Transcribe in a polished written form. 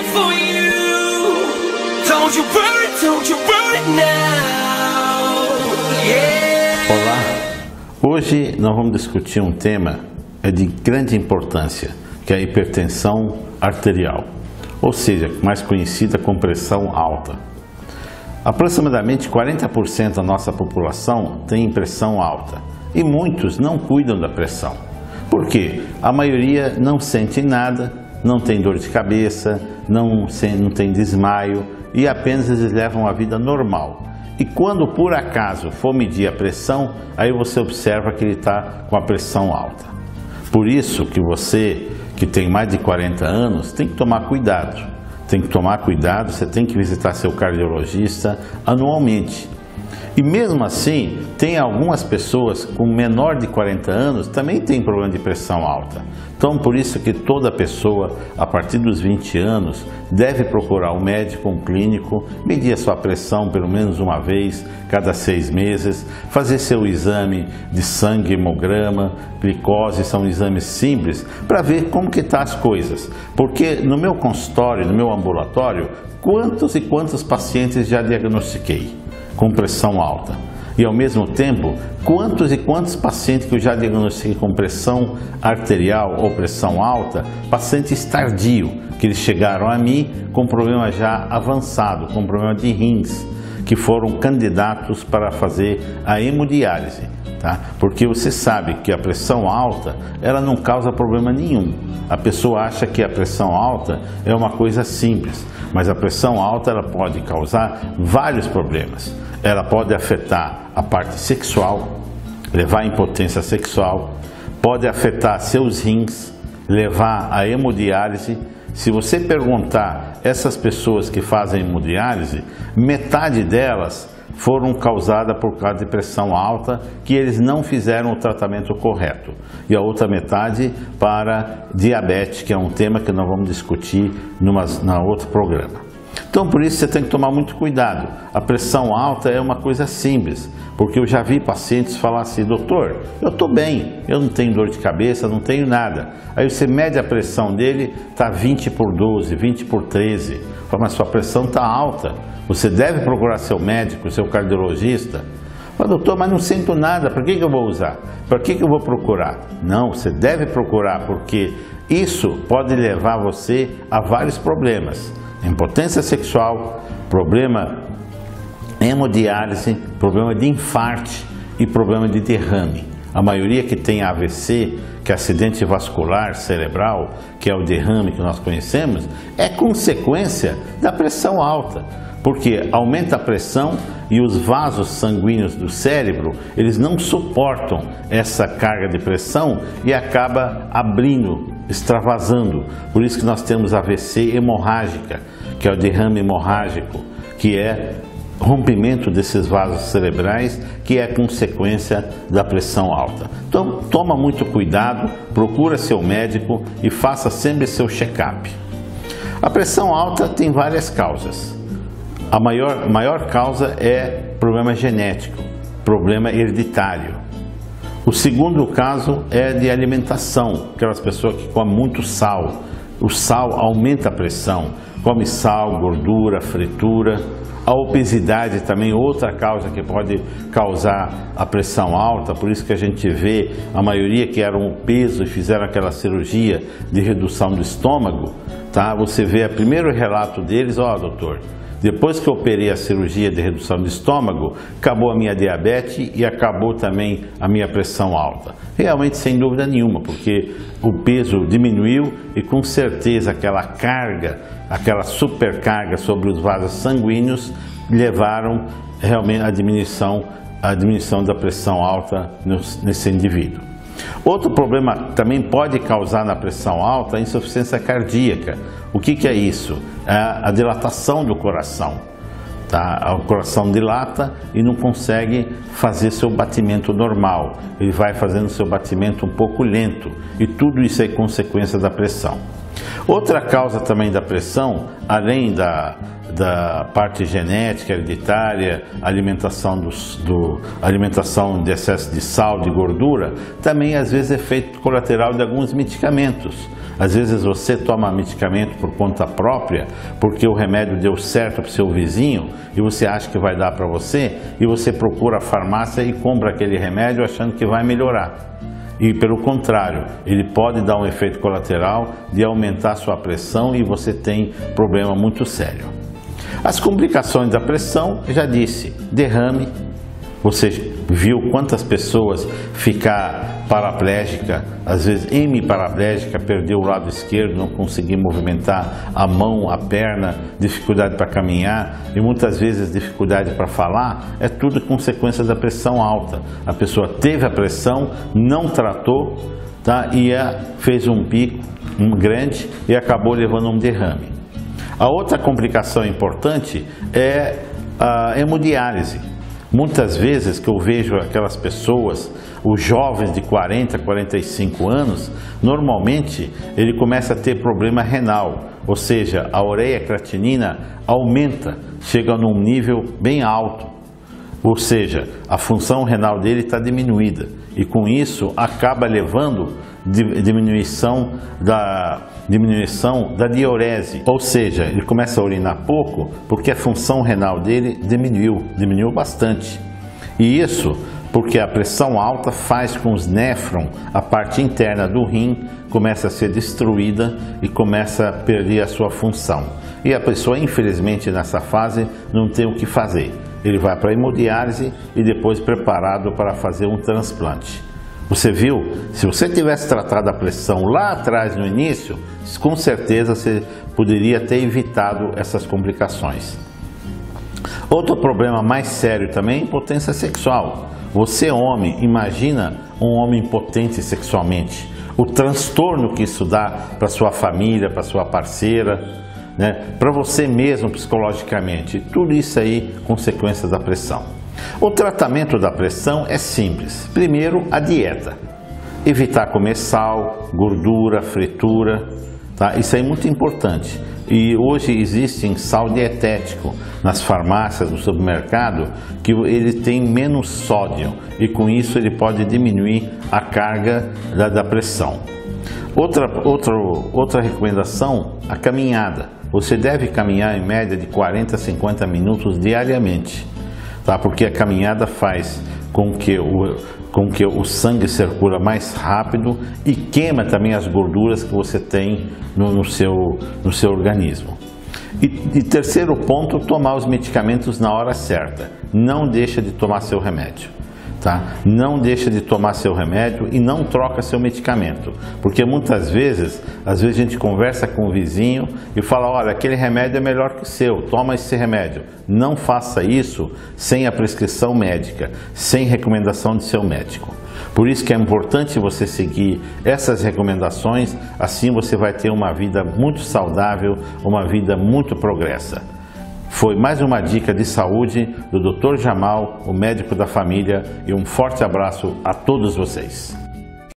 for you. Don't you worry now. Yeah. Olá, hoje nós vamos discutir um tema de grande importância, que é a hipertensão arterial, ou seja, mais conhecida como pressão alta. Aproximadamente 40% da nossa população tem pressão alta e muitos não cuidam da pressão. Por quê? A maioria não sente nada, não tem dor de cabeça, não tem desmaio e apenas eles levam a vida normal. E quando por acaso for medir a pressão, aí você observa que ele está com a pressão alta. Por isso que você que tem mais de 40 anos tem que tomar cuidado. Tem que tomar cuidado, você tem que visitar seu cardiologista anualmente. E mesmo assim, tem algumas pessoas com menor de 40 anos também tem problema de pressão alta. Então, por isso que toda pessoa, a partir dos 20 anos, deve procurar um médico, um clínico, medir a sua pressão pelo menos uma vez cada 6 meses, fazer seu exame de sangue, hemograma, glicose, são exames simples, para ver como que estão as coisas. Porque no meu consultório, no meu ambulatório, quantos e quantos pacientes já diagnostiquei com pressão alta? E ao mesmo tempo, quantos e quantos pacientes que eu já diagnostiquei com pressão arterial ou pressão alta, pacientes tardio, que eles chegaram a mim com problema já avançado, com problema de rins, que foram candidatos para fazer a hemodiálise, tá? Porque você sabe que a pressão alta, ela não causa problema nenhum. A pessoa acha que a pressão alta é uma coisa simples, mas a pressão alta ela pode causar vários problemas. Ela pode afetar a parte sexual, levar à impotência sexual, pode afetar seus rins, levar à hemodiálise. Se você perguntar essas pessoas que fazem hemodiálise, metade delas foram causadas por causa de pressão alta, que eles não fizeram o tratamento correto. E a outra metade para diabetes, que é um tema que nós vamos discutir na outro programa. Então, por isso você tem que tomar muito cuidado. A pressão alta é uma coisa simples, porque eu já vi pacientes falar assim: doutor, eu estou bem, eu não tenho dor de cabeça, não tenho nada. Aí você mede a pressão dele, está 20 por 12, 20 por 13. Fala, mas sua pressão está alta, você deve procurar seu médico, seu cardiologista. Fala, doutor, mas não sinto nada, para que eu vou usar? Para que eu vou procurar? Não, você deve procurar, porque isso pode levar você a vários problemas. Impotência sexual, problema hemodiálise, problema de infarte e problema de derrame. A maioria que tem AVC, que é acidente vascular cerebral, que é o derrame que nós conhecemos, é consequência da pressão alta, porque aumenta a pressão e os vasos sanguíneos do cérebro, eles não suportam essa carga de pressão e acaba abrindo, extravasando. Por isso que nós temos AVC hemorrágica, que é o derrame hemorrágico, que é rompimento desses vasos cerebrais, que é consequência da pressão alta. Então, toma muito cuidado, procura seu médico e faça sempre seu check-up. A pressão alta tem várias causas. A maior causa é problema genético, problema hereditário. O segundo caso é de alimentação, aquelas pessoas que comem muito sal. O sal aumenta a pressão, come sal, gordura, fritura. A obesidade também, outra causa que pode causar a pressão alta, por isso que a gente vê a maioria que eram obesos e fizeram aquela cirurgia de redução do estômago, tá? Você vê o primeiro relato deles: ó, doutor, depois que eu operei a cirurgia de redução do estômago, acabou a minha diabetes e acabou também a minha pressão alta. Realmente, sem dúvida nenhuma, porque o peso diminuiu e com certeza aquela carga, aquela supercarga sobre os vasos sanguíneos levaram realmente à diminuição da pressão alta nesse indivíduo. Outro problema também pode causar na pressão alta a insuficiência cardíaca. O que é isso? É a dilatação do coração. Tá? O coração dilata e não consegue fazer seu batimento normal. Ele vai fazendo seu batimento um pouco lento. E tudo isso é consequência da pressão. Outra causa também da pressão, além da parte genética, hereditária, alimentação de excesso de sal, de gordura, também às vezes efeito colateral de alguns medicamentos. Às vezes você toma medicamento por conta própria, porque o remédio deu certo para o seu vizinho e você acha que vai dar para você, e você procura a farmácia e compra aquele remédio achando que vai melhorar. E pelo contrário, ele pode dar um efeito colateral de aumentar a sua pressão e você tem problema muito sério. As complicações da pressão, já disse, derrame. Você viu quantas pessoas ficar paraplégica, às vezes hemiparaplégica, perdeu o lado esquerdo, não conseguir movimentar a mão, a perna, dificuldade para caminhar e muitas vezes dificuldade para falar, é tudo consequência da pressão alta. A pessoa teve a pressão, não tratou, tá? E fez um pico grande e acabou levando um derrame. A outra complicação importante é a hemodiálise. Muitas vezes que eu vejo aquelas pessoas, os jovens de 40, 45 anos, normalmente ele começa a ter problema renal, ou seja, a ureia creatinina aumenta, chega num nível bem alto, ou seja, a função renal dele está diminuída e com isso acaba levando diminuição da diurese, ou seja, ele começa a urinar pouco porque a função renal dele diminuiu bastante. E isso porque a pressão alta faz com os néfrons, a parte interna do rim, começa a ser destruída e começa a perder a sua função. E a pessoa, infelizmente, nessa fase não tem o que fazer. Ele vai para a hemodiálise e depois preparado para fazer um transplante. Você viu? Se você tivesse tratado a pressão lá atrás, no início, com certeza você poderia ter evitado essas complicações. Outro problema mais sério também é a impotência sexual. Você, homem, imagina um homem impotente sexualmente. O transtorno que isso dá para sua família, para sua parceira, né? Para você mesmo psicologicamente. Tudo isso aí, consequências da pressão. O tratamento da pressão é simples. Primeiro, a dieta. Evitar comer sal, gordura, fritura, tá? Isso aí é muito importante. E hoje existe sal dietético nas farmácias, no supermercado, que ele tem menos sódio e com isso ele pode diminuir a carga da pressão. Outra recomendação, a caminhada. Você deve caminhar em média de 40 a 50 minutos diariamente. Tá? Porque a caminhada faz com que o sangue circula mais rápido e queima também as gorduras que você tem no seu organismo. E terceiro ponto, tomar os medicamentos na hora certa. Não deixa de tomar seu remédio. Tá? Não deixa de tomar seu remédio e não troca seu medicamento, porque muitas vezes, a gente conversa com o vizinho e fala, olha, aquele remédio é melhor que o seu, toma esse remédio. Não faça isso sem a prescrição médica, sem recomendação de seu médico. Por isso que é importante você seguir essas recomendações, assim você vai ter uma vida muito saudável, uma vida muito progressa. Foi mais uma dica de saúde do Dr. Jamal, o médico da família, e um forte abraço a todos vocês.